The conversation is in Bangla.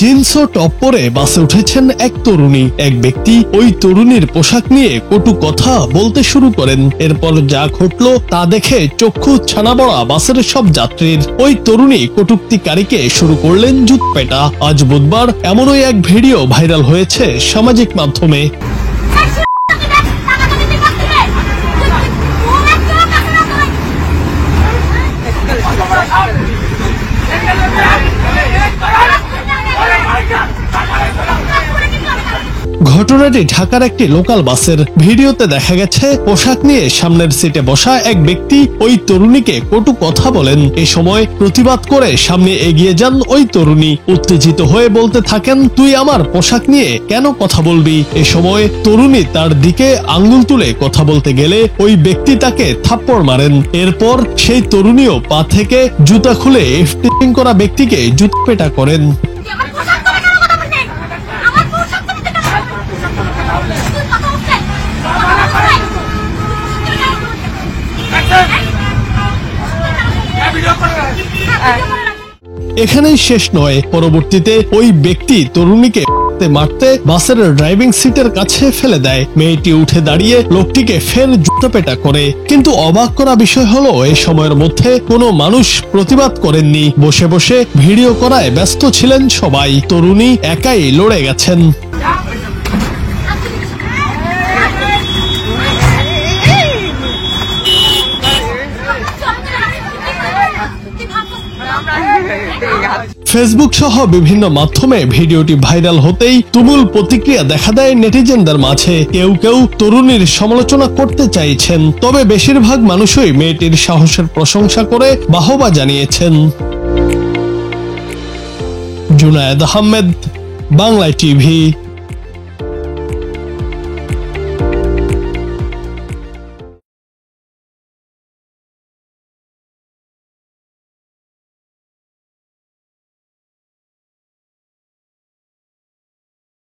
জিন্স ও টপ পরে বাসে উঠেছেন এক তরুণী। এক ব্যক্তি ওই তরুণীর পোশাক নিয়ে কটু কথা বলতে শুরু করেন। এরপর যা ঘটল তা দেখে চক্ষু ছানা বড়া বাসের সব যাত্রীর। ওই তরুণী কটূক্তিকারীকে শুরু করলেন জুতপেটা। আজ বুধবার এমনই এক ভিডিও ভাইরাল হয়েছে সামাজিক মাধ্যমে। ঘটনাটি ঢাকার একটি লোকাল বাসের। ভিডিওতে দেখা গেছে পোশাক নিয়ে সামনের সিটে বসা এক ব্যক্তি ওই তরুণীকে কটু কথা বলেন। এ সময় প্রতিবাদ করে সামনে এগিয়ে যান ওই তরুণী। উত্তেজিত হয়ে বলতে থাকেন, তুই আমার পোশাক নিয়ে কেন কথা বলবি? এ সময় তরুণী তার দিকে আঙ্গুল তুলে কথা বলতে গেলে ওই ব্যক্তি তাকে থাপ্পড় মারেন। এরপর সেই তরুণীও পা থেকে জুতা খুলে এফটিং করা ব্যক্তিকে জুতপেটা করেন। এখানেই শেষ নয়, পরবর্তীতে ওই ব্যক্তি তরুণীকে মারতে বাসের ড্রাইভিং সিটের কাছে ফেলে দেয়। মেয়েটি উঠে দাঁড়িয়ে লোকটিকে ফের জুতোপেটা করে। কিন্তু অবাক করা বিষয় হলো, এই সময়ের মধ্যে কোনো মানুষ প্রতিবাদ করেননি। বসে বসে ভিডিও করায় ব্যস্ত ছিলেন সবাই। তরুণী একাই লড়ে গেছেন। ফেসবুক সহ বিভিন্ন মাধ্যমে ভিডিওটি ভাইরাল হতেই তুমুল প্রতিক্রিয়া দেখা দেয় নেটিজেনদের মাঝে। কেউ কেউ তরুণীর সমালোচনা করতে চাইছেন, তবে বেশিরভাগ মানুষই মেয়েটির সাহসের প্রশংসা করে বাহবা জানিয়েছেন। জুনায়েদ আহমেদ, বাংলা টিভি।